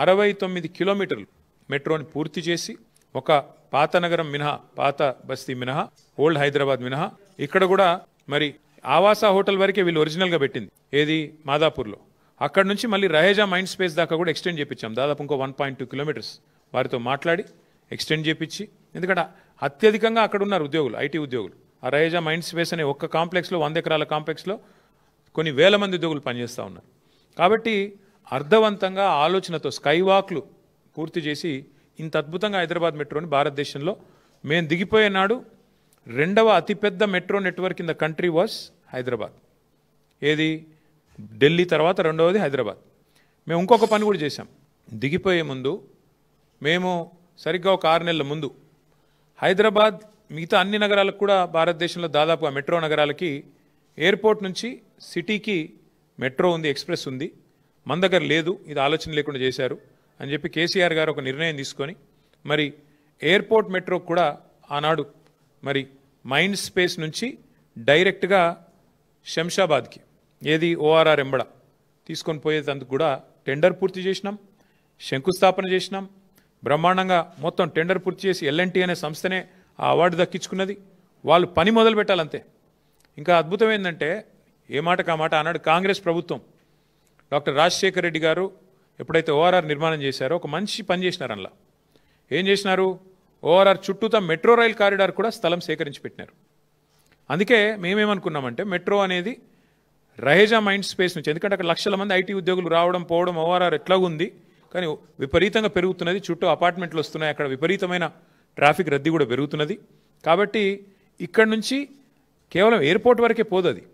69 కిలోమీటర్లు మెట్రోని పూర్తి చేసి ఒక పాత నగరం మినహా, పాత బస్తీ మినహా, ఓల్డ్ హైదరాబాద్ మినహా ఇక్కడ కూడా మరి ఆవాస హోటల్ వరకే వీళ్ళు ఒరిజినల్గా పెట్టింది. ఏది మాదాపూర్లో. అక్కడ నుంచి మళ్ళీ రహేజా మైండ్ స్పేస్ దాకా కూడా ఎక్స్టెండ్ చేయించాం. దాదాపు ఇంకో 1.2 కిలోమీటర్స్ వారితో మాట్లాడి ఎక్స్టెండ్ చేయించి, ఎందుకంటే అత్యధికంగా అక్కడ ఉన్నారు ఉద్యోగులు, ఐటీ ఉద్యోగులు. ఆ రహేజా మైండ్ స్పేస్ అనే ఒక్క కాంప్లెక్స్లో 100 ఎకరాల కాంప్లెక్స్లో కొన్ని వేల మంది ఉద్యోగులు పనిచేస్తూ ఉన్నారు. కాబట్టి అర్థవంతంగా ఆలోచనతో స్కై వాక్లు పూర్తి చేసి ఇంత అద్భుతంగా హైదరాబాద్ మెట్రోని భారతదేశంలో మేము దిగిపోయే నాడు రెండవ అతిపెద్ద metro network in the country was Hyderabad. ఏది? ఢిల్లీ తర్వాత రెండవది హైదరాబాద్. మేము ఇంకొక పని కూడా చేశాం. దిగిపోయే ముందు మేము సరిగ్గా ఒక 6 నెలల ముందు హైదరాబాద్ మిగతా అన్ని నగరాలకు కూడా భారతదేశంలో దాదాపు ఆ మెట్రో నగరాలకి ఎయిర్పోర్ట్ నుంచి సిటీకి మెట్రో ఉంది, ఎక్స్ప్రెస్ ఉంది, మన దగ్గర లేదు, ఇది ఆలోచన లేకుండా చేశారు అని చెప్పి కేసీఆర్ గారు ఒక నిర్ణయం తీసుకొని మరి ఎయిర్పోర్ట్ మెట్రో కూడా ఆనాడు మరి మైండ్ స్పేస్ నుంచి డైరెక్ట్గా శంషాబాద్కి, ఏది ఓఆర్ఆర్ ఎంబడ తీసుకొని పోయేందుకు కూడా టెండర్ పూర్తి చేసినాం, శంకుస్థాపన చేసినాం. బ్రహ్మాండంగా మొత్తం టెండర్ పూర్తి చేసి ఎల్ఎన్టీ అనే సంస్థనే ఆ అవార్డు దక్కించుకున్నది. వాళ్ళు పని మొదలు పెట్టాలంతే. ఇంకా అద్భుతం ఏంటంటే, ఏ మాటకు ఆ మాట ఆనాడు కాంగ్రెస్ ప్రభుత్వం డాక్టర్ రాజశేఖర్ రెడ్డి గారు ఎప్పుడైతే ఓఆర్ఆర్ నిర్మాణం చేశారో ఒక మంచి పని చేసినారు. అందులో ఏం చేసినారు? ఓఆర్ఆర్ చుట్టూతా మెట్రో రైల్ కారిడార్ కూడా స్థలం సేకరించి పెట్టినారు. అందుకే మేమేమనుకున్నామంటే మెట్రో అనేది రహేజా మైండ్ స్పేస్ నుంచి, ఎందుకంటే అక్కడ లక్షల మంది ఐటీ ఉద్యోగులు రావడం పోవడం, ఓఆర్ఆర్ ఎట్లా ఉంది కానీ విపరీతంగా పెరుగుతున్నది, చుట్టూ అపార్ట్మెంట్లు వస్తున్నాయి, అక్కడ విపరీతమైన ట్రాఫిక్ రద్దీ కూడా పెరుగుతున్నది. కాబట్టి ఇక్కడ నుంచి కేవలం ఎయిర్పోర్ట్ వరకే పోదు, అది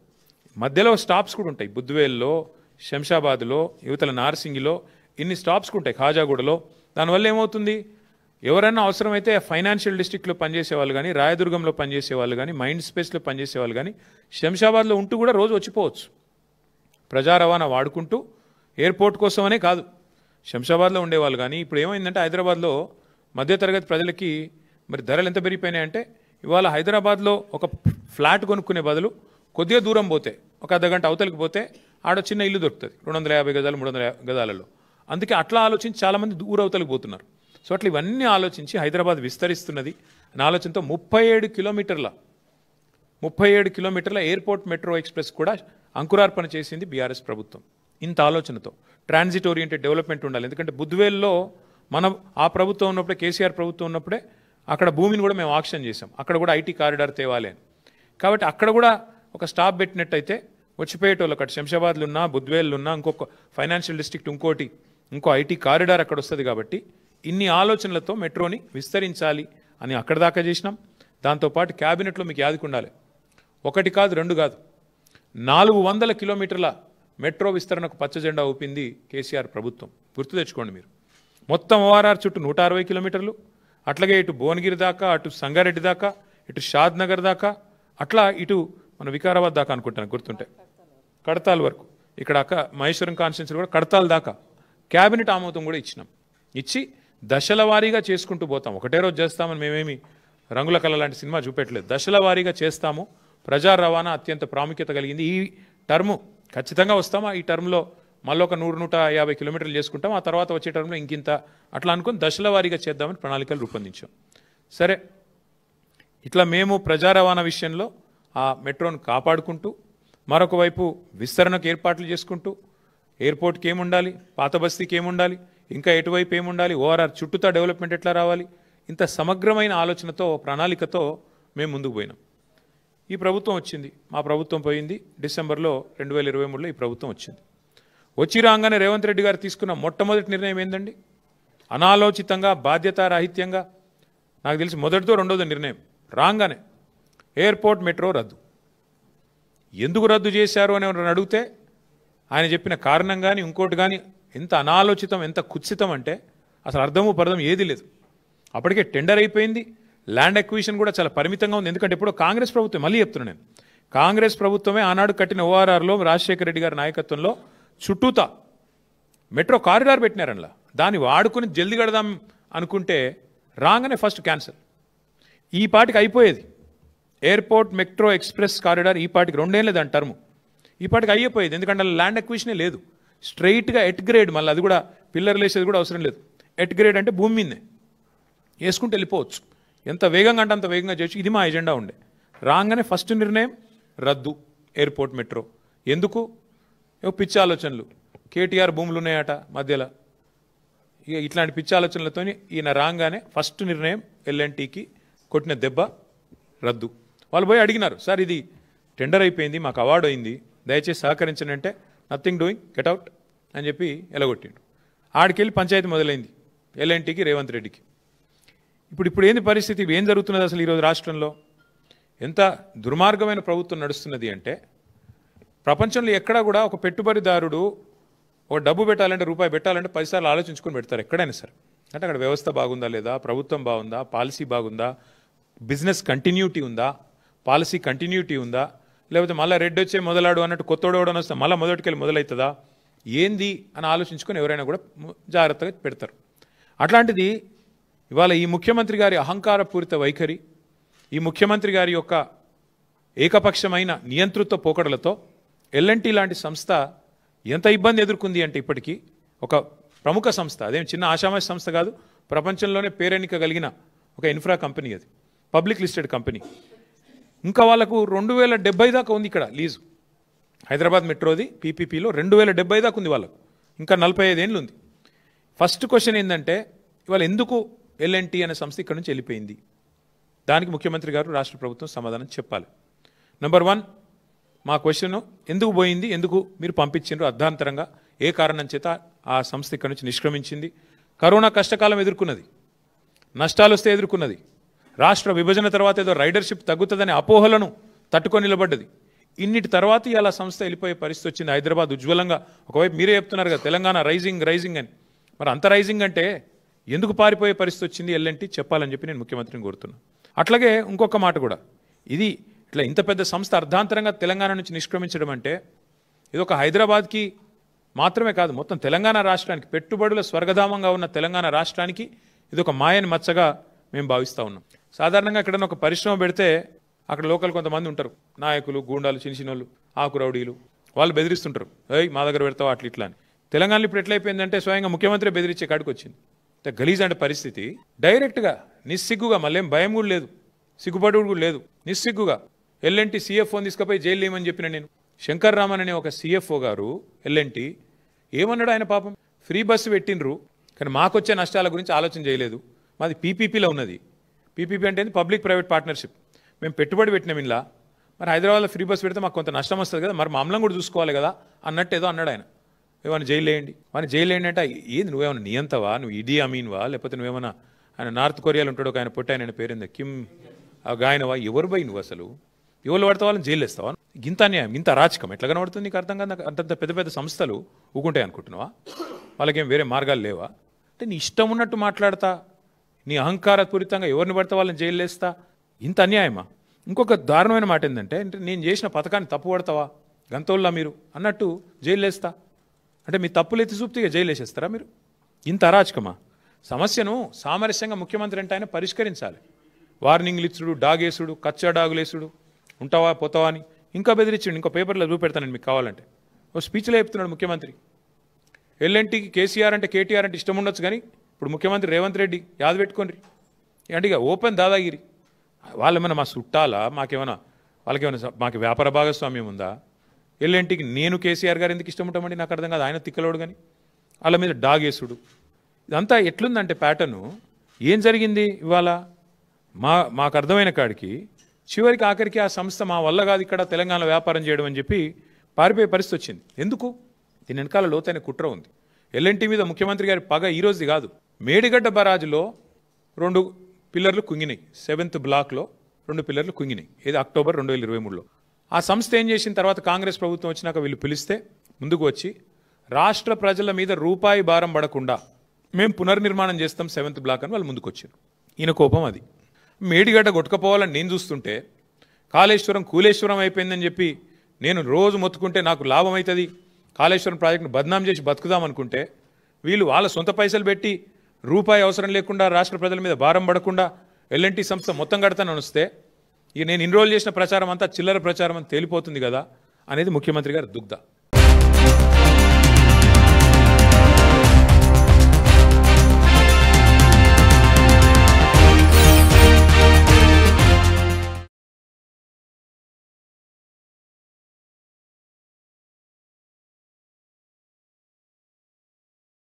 మధ్యలో స్టాప్స్ కూడా ఉంటాయి. బుద్వేల్లో, శంషాబాద్లో, యువతల నార్సింగిలో ఇన్ని స్టాప్స్ ఉంటాయి, ఖాజాగూడలో. దానివల్ల ఏమవుతుంది, ఎవరైనా అవసరమైతే ఫైనాన్షియల్ డిస్ట్రిక్ట్లో పనిచేసే వాళ్ళు కానీ, రాయదుర్గంలో పనిచేసే వాళ్ళు కానీ, మైండ్ స్పేస్లో పనిచేసే వాళ్ళు కానీ శంషాబాద్లో ఉంటూ కూడా రోజు వచ్చిపోవచ్చు. ప్రజా రవాణా వాడుకుంటూ ఎయిర్పోర్ట్ కోసమనే కాదు, శంషాబాద్లో ఉండేవాళ్ళు కానీ. ఇప్పుడు ఏమైందంటే హైదరాబాద్లో మధ్యతరగతి ప్రజలకి మరి ధరలు ఎంత పెరిగిపోయినాయంటే, ఇవాళ హైదరాబాద్లో ఒక ఫ్లాట్ కొనుక్కునే బదులు కొద్దిగా దూరం పోతే, ఒక అర్ధగంట అవతలికి పోతే ఆడ చిన్న ఇల్లు దొరుకుతుంది 250 గజాలు 300 గజాలలో. అందుకే అట్లా ఆలోచించి చాలామంది దూర అవతలికి పోతున్నారు. సో అట్లా ఇవన్నీ ఆలోచించి హైదరాబాద్ విస్తరిస్తున్నది అనే ఆలోచనతో 37 కిలోమీటర్ల ఎయిర్పోర్ట్ మెట్రో ఎక్స్ప్రెస్ కూడా అంకురార్పణ చేసింది బీఆర్ఎస్ ప్రభుత్వం. ఇంత ఆలోచనతో ట్రాన్సిట్ ఓరియంటెడ్ డెవలప్మెంట్ ఉండాలి. ఎందుకంటే బుద్వేల్లో మన ఆ ప్రభుత్వం ఉన్నప్పుడే, కేసీఆర్ ప్రభుత్వం ఉన్నప్పుడే అక్కడ భూమిని కూడా మేము ఆక్షన్ చేసాం. అక్కడ కూడా ఐటీ కారిడార్ తేవాలి అని. కాబట్టి అక్కడ కూడా ఒక స్టాప్ పెట్టినట్టయితే వచ్చిపోయేటోళ్ళు అక్కడ శంషాబాద్లో ఉన్నా, బుద్వేల్లో ఉన్నా, ఇంకొక ఫైనాన్షియల్ డిస్ట్రిక్ట్ ఇంకో ఐటీ కారిడార్ అక్కడ వస్తుంది. కాబట్టి ఇన్ని ఆలోచనలతో మెట్రోని విస్తరించాలి అని అక్కడ దాకా చేసినాం. దాంతోపాటు క్యాబినెట్లో మీకు యాదికి ఉండాలి, 1 కాదు 2 కాదు 400 కిలోమీటర్ల మెట్రో విస్తరణకు పచ్చ జెండా ఊపింది కేసీఆర్ ప్రభుత్వం. గుర్తు తెచ్చుకోండి మీరు. మొత్తం ఓఆర్ఆర్ చుట్టూ 160 కిలోమీటర్లు, అట్లాగే ఇటు భువనగిరి దాకా, అటు సంగారెడ్డి దాకా, ఇటు షాద్ నగర్ దాకా, అట్లా ఇటు మన వికారాబాద్ దాకా అనుకుంటాను గుర్తుంటే, కడతాల్ వరకు, ఇక్కడ మహేశ్వరం కాన్స్టిట్యున్సీ కూడా కడతాల్ దాకా క్యాబినెట్ ఆమోదం కూడా ఇచ్చినాం. ఇచ్చి దశల వారీగా చేసుకుంటూ పోతాం. ఒకటే రోజు చేస్తామని మేమేమి రంగుల కళ లాంటి సినిమా చూపెట్టలేదు. దశల వారీగా చేస్తాము. ప్రజా రవాణా అత్యంత ప్రాముఖ్యత కలిగింది. ఈ టర్ము ఖచ్చితంగా వస్తాము. ఈ టర్మ్లో మళ్ళీ ఒక 100-150 కిలోమీటర్లు చేసుకుంటాం. ఆ తర్వాత వచ్చే టర్మ్లో ఇంకింత అట్లా అనుకుని దశల వారీగా చేద్దామని ప్రణాళికలు రూపొందించాం. సరే, ఇట్లా మేము ప్రజా రవాణా విషయంలో ఆ మెట్రోను కాపాడుకుంటూ, మరొక వైపు విస్తరణకు ఏర్పాట్లు చేసుకుంటూ, ఎయిర్పోర్ట్కి ఏముండాలి, పాత బస్తీకి ఏముండాలి, ఇంకా ఎటువైపు ఏముండాలి, ఓఆర్ఆర్ చుట్టూతా డెవలప్మెంట్ ఎట్లా రావాలి, ఇంత సమగ్రమైన ఆలోచనతో, ప్రణాళికతో మేము ముందుకు పోయినాం. ఈ ప్రభుత్వం వచ్చింది, మా ప్రభుత్వం పోయింది. డిసెంబర్లో 2023లో ఈ ప్రభుత్వం వచ్చింది. వచ్చి రాగానే రేవంత్ రెడ్డి గారు తీసుకున్న మొట్టమొదటి నిర్ణయం ఏందండి? అనాలోచితంగా, బాధ్యతారాహిత్యంగా, నాకు తెలిసి మొదటిదో రెండోదో నిర్ణయం రాగానే ఎయిర్పోర్ట్ మెట్రో రద్దు. ఎందుకు రద్దు చేశారు అని ఎవరైనా అడిగితే ఆయన చెప్పిన కారణం కానీ ఇంకోటి కానీ ఎంత అనాలోచితం, ఎంత కుత్సితం అంటే అసలు అర్థము పర్థం ఏది లేదు. అప్పటికే టెండర్ అయిపోయింది, ల్యాండ్ అక్విజిషన్ కూడా చాలా పరిమితంగా ఉంది. ఎందుకంటే ఎప్పుడో కాంగ్రెస్ ప్రభుత్వం, మళ్ళీ చెప్తున్నాను నేను, కాంగ్రెస్ ప్రభుత్వమే ఆనాడు కట్టిన ఓఆర్ఆర్లో రాజశేఖర రెడ్డి గారి నాయకత్వంలో చుట్టూతా మెట్రో కారిడార్ పెట్టినారనలా. దాన్ని వాడుకుని జల్దీ కడదాం అనుకుంటే రాగానే ఫస్ట్ క్యాన్సల్. ఈ పాటికి అయిపోయేది ఎయిర్పోర్ట్ మెట్రో ఎక్స్ప్రెస్ కారిడార్. ఈ పాటికి 2 ఏళ్ళే దాని టర్ము. ఈ పాటికి అయిపోయేది. ఎందుకంటే ల్యాండ్ అక్విజిషనే లేదు. స్ట్రైట్గా ఎట్ గ్రేడ్, మళ్ళీ అది కూడా పిల్లర్లు వేసేది కూడా అవసరం లేదు. ఎట్ గ్రేడ్ అంటే భూమి మీదనే వేసుకుంటూ వెళ్ళిపోవచ్చు. ఎంత వేగంగా అంటే అంత వేగంగా చేయొచ్చు. ఇది మా ఎజెండా ఉండే. రాగానే ఫస్ట్ నిర్ణయం రద్దు ఎయిర్పోర్ట్ మెట్రో. ఎందుకు? పిచ్చి ఆలోచనలు. కేటీఆర్ భూములు ఉన్నాయట మధ్యలో. ఇక ఇట్లాంటి పిచ్చి ఆలోచనలతో ఈయన రాగానే ఫస్ట్ నిర్ణయం ఎల్ఎన్టీకి కొట్టిన దెబ్బ రద్దు. వాళ్ళు పోయి అడిగినారు, సార్ ఇది టెండర్ అయిపోయింది, మాకు అవార్డు అయింది, దయచేసి సహకరించండి అంటే నథింగ్ డూయింగ్, గెట్ అవుట్ అని చెప్పి ఎలగొట్టిండు. ఆడికెళ్ళి పంచాయతీ మొదలైంది ఎల్ఎన్టీకి, రేవంత్ రెడ్డికి. ఇప్పుడు ఏంది పరిస్థితి? ఏం జరుగుతున్నది అసలు ఈరోజు రాష్ట్రంలో? ఎంత దుర్మార్గమైన ప్రభుత్వం నడుస్తున్నది అంటే, ప్రపంచంలో ఎక్కడా కూడా ఒక పెట్టుబడిదారుడు ఒక డబ్బు పెట్టాలంటే, రూపాయి పెట్టాలంటే 10 సార్లు ఆలోచించుకొని పెడతారు ఎక్కడైనా సరే. అంటే అక్కడ వ్యవస్థ బాగుందా లేదా, ప్రభుత్వం బాగుందా, పాలసీ బాగుందా, బిజినెస్ కంటిన్యూటీ ఉందా, పాలసీ కంటిన్యూటీ ఉందా, లేకపోతే మళ్ళీ రెడ్ వచ్చే మొదలాడు అన్నట్టు కొత్తోడవడం వస్తే మళ్ళీ మొదటికెళ్ళి మొదలవుతుందా, ఏంది అని ఆలోచించుకొని ఎవరైనా కూడా జాగ్రత్తగా పెడతారు. అట్లాంటిది ఇవాళ ఈ ముఖ్యమంత్రి గారి అహంకారపూరిత వైఖరి, ఈ ముఖ్యమంత్రి గారి యొక్క ఏకపక్షమైన నియంతృత్వ పోకడలతో ఎల్ఎన్టీ లాంటి సంస్థ ఎంత ఇబ్బంది ఎదుర్కొంది అంటే, ఇప్పటికీ ఒక ప్రముఖ సంస్థ, అదేం చిన్న ఆషామాషి సంస్థ కాదు, ప్రపంచంలోనే పేరెన్నిక కలిగిన ఒక ఇన్ఫ్రా కంపెనీ, అది పబ్లిక్ లిస్టెడ్ కంపెనీ. ఇంకా వాళ్ళకు 2070 దాకా ఉంది ఇక్కడ లీజు. హైదరాబాద్ మెట్రోది పీపీపీలో 2070 దాకా ఉంది వాళ్ళకు. ఇంకా 45 ఏళ్ళు ఉంది. ఫస్ట్ క్వశ్చన్ ఏంటంటే, ఇవాళ ఎందుకు ఎల్ఎన్టీ అనే సంస్థ ఇక్కడ నుంచి వెళ్ళిపోయింది? దానికి ముఖ్యమంత్రి గారు, రాష్ట్ర ప్రభుత్వం సమాధానం చెప్పాలి. నెంబర్ 1, మా క్వశ్చన్ ఎందుకు పోయింది, ఎందుకు మీరు పంపించారు అర్ధాంతరంగా, ఏ కారణం చేత ఆ సంస్థ ఇక్కడ నుంచి నిష్క్రమించింది? కరోనా కష్టకాలం ఎదుర్కొన్నది, నష్టాలు వస్తే ఎదుర్కొన్నది, రాష్ట్ర విభజన తర్వాత ఏదో రైడర్షిప్ తగ్గుతుందనే అపోహలను తట్టుకొని నిలబడ్డది. ఇన్నిటి తర్వాత ఇలా సంస్థ వెళ్ళిపోయే పరిస్థితి వచ్చింది. హైదరాబాద్ ఉజ్వలంగా, ఒకవైపు మీరే చెప్తున్నారు కదా తెలంగాణ రైజింగ్ రైజింగ్ అని, మరి అంత రైజింగ్ అంటే ఎందుకు పారిపోయే పరిస్థితి వచ్చింది ఎల్ఎన్టీ చెప్పాలని చెప్పి నేను ముఖ్యమంత్రిని కోరుతున్నాను. అట్లాగే ఇంకొక మాట కూడా, ఇది ఇట్లా ఇంత పెద్ద సంస్థ అర్ధాంతరంగా తెలంగాణ నుంచి నిష్క్రమించడం అంటే, ఇది ఒక హైదరాబాద్కి మాత్రమే కాదు, మొత్తం తెలంగాణ రాష్ట్రానికి, పెట్టుబడుల స్వర్గధామంగా ఉన్న తెలంగాణ రాష్ట్రానికి ఇది ఒక మాయని మచ్చగా మేము భావిస్తూ ఉన్నాం. సాధారణంగా ఎక్కడైనా ఒక పరిశ్రమ పెడితే అక్కడ లోకల్ కొంతమంది ఉంటారు, నాయకులు, గూండాలు, చిన్నచిన్నోళ్ళు, ఆకురౌడీలు, వాళ్ళు బెదిరిస్తుంటారు, ఏయ్ మా దగ్గర పెడతావా అట్లా ఇట్లా అని. తెలంగాణలో ఇప్పుడు ఎట్లయిపోయిందంటే స్వయంగా ముఖ్యమంత్రి బెదిరించే కాడికి వచ్చింది. గలీజ్ అంటే పరిస్థితి. డైరెక్ట్గా నిస్సిగ్గుగా, మళ్ళీ ఏం భయం కూడా లేదు, సిగ్గుపడు కూడా లేదు, నిస్సిగ్గుగా ఎల్ఎన్టీ CFOని తీసుకుపోయి జైలు ఏమని చెప్పిన నేను. శంకర్ రామన్ అనే ఒక CFO గారు ఎల్ఎన్టీ ఏమన్నాడు? ఆయన పాపం ఫ్రీ బస్సు పెట్టినరు, కానీ మాకొచ్చే నష్టాల గురించి ఆలోచన చేయలేదు. మాది పీపీపీలో ఉన్నది. పీపీపీ అంటే పబ్లిక్ ప్రైవేట్ పార్ట్నర్షిప్. మేము పెట్టుబడి పెట్టినాం ఇలా, మరి హైదరాబాద్లో ఫ్రీ బస్సు పెడితే మాకు కొంత నష్టం వస్తుంది కదా, మరి మామూలు కూడా చూసుకోవాలి కదా అన్నట్టు ఏదో అన్నాడు ఆయన. ఏమైనా జైలు వేయండి, వాడిని జైలు వేయండి అంటే ఏది, నువ్వేమైనా నియంతవా, నువ్వు ఇడీ అమీన్వా, లేకపోతే నువ్వేమన్నా ఆయన నార్త్ కొరియాలో ఉంటాడు ఒక ఆయన పొట్టి ఆయన పేరుందా, కిమ్ గాయనవా, ఎవరు పోయి నువ్వు అసలు ఎవరు పడితే వాళ్ళని జైలు వేస్తావా? ఇంత అన్యాయం, ఇంత అరాచకం ఎట్లా కనబడుతుంది నీకు అర్థం కాదు. అంతంత పెద్ద పెద్ద సంస్థలు ఊకుంటాయి అనుకుంటున్నావా? వాళ్ళకేం వేరే మార్గాలు లేవా? అంటే నీ ఇష్టం ఉన్నట్టు మాట్లాడతా, నీ అహంకారపూరితంగా ఎవరిని పడితే వాళ్ళని జైలు వేస్తా, ఇంత అన్యాయమా? ఇంకొక దారుణమైన మాట ఏంటంటే, నేను చేసిన పథకాన్ని తప్పు పడతావా గంతోళ్ళ మీరు అన్నట్టు జైలు వేస్తా అంటే, మీ తప్పులు ఎత్తి చూపుతూ జైలు వేసేస్తారా మీరు? ఇంత అరాచకమా? సమస్యను సామరస్యంగా ముఖ్యమంత్రి అంటే ఆయన పరిష్కరించాలి. వార్నింగ్లు ఇచ్చుడు, డాగేసుడు, కచ్చా డాగులేసుడు, ఉంటావా పోతావా అని ఇంకా బెదిరించండి. ఇంకో పేపర్లో చూపెడతానండి మీకు కావాలంటే. ఓ స్పీచ్లో చెప్తున్నాడు ముఖ్యమంత్రి, ఎల్ఎన్టీకి కేసీఆర్ అంటే కేటీఆర్ అంటే ఇష్టం ఉండొచ్చు, కానీ ఇప్పుడు ముఖ్యమంత్రి రేవంత్ రెడ్డి యాద పెట్టుకోండి అంటే ఇక ఓపెన్ దాదాగిరి. వాళ్ళేమైనా మా చుట్టాలా, వాళ్ళకేమైనా మాకు వ్యాపార భాగస్వామ్యం ఉందా? ఎల్ఎన్టీకి నేను కేసీఆర్ గారు ఎందుకు ఇష్టం ఉంటామండి నాకు అర్థం కాదు. ఆయన తిక్కలోడు కానీ వాళ్ళ మీద డాగేసుడు, ఇదంతా ఎట్లుందంటే ప్యాటర్ను. ఏం జరిగింది ఇవాళ? మాకు అర్థమైన కాడికి చివరికి ఆఖరికి ఆ సంస్థ మా వల్ల కాదు ఇక్కడ తెలంగాణలో వ్యాపారం చేయడం అని చెప్పి పారిపోయే పరిస్థితి వచ్చింది. ఎందుకు? దీని వెనకాల లోతైన కుట్ర ఉంది. ఎల్ఎన్టీ మీద ముఖ్యమంత్రి గారి పగ ఈ రోజుది కాదు. మేడిగడ్డ బరాజులో 2 పిల్లర్లు కుంగినాయి, 7th బ్లాక్లో 2 పిల్లర్లు కుంగినాయి. ఇది అక్టోబర్ 2023లో. ఆ సంస్థ ఏం చేసిన తర్వాత కాంగ్రెస్ ప్రభుత్వం వచ్చినాక వీళ్ళు పిలిస్తే ముందుకు వచ్చి, రాష్ట్ర ప్రజల మీద రూపాయి భారం పడకుండా మేము పునర్నిర్మాణం చేస్తాం 7th బ్లాక్ అని వాళ్ళు ముందుకు వచ్చారు. ఈయన కోపం అది. మేడిగడ్డ కొట్టుకపోవాలని నేను చూస్తుంటే, కాళేశ్వరం కూలేశ్వరం అయిపోయిందని చెప్పి నేను రోజు మొత్తుకుంటే నాకు లాభం అవుతుంది, కాళేశ్వరం ప్రాజెక్టును బద్నాం చేసి బతుకుదాం అనుకుంటే, వీళ్ళు వాళ్ళ సొంత పైసలు పెట్టి రూపాయి అవసరం లేకుండా రాష్ట్ర ప్రజల మీద భారం పడకుండా ఎల్ఎన్టీ సంస్థ మొత్తం కడతానని వస్తే, ఇక నేను ఇన్రోల్ చేసిన ప్రచారం అంతా చిల్లర ప్రచారం అని తేలిపోతుంది కదా అనేది ముఖ్యమంత్రి గారి దుగ్ధ.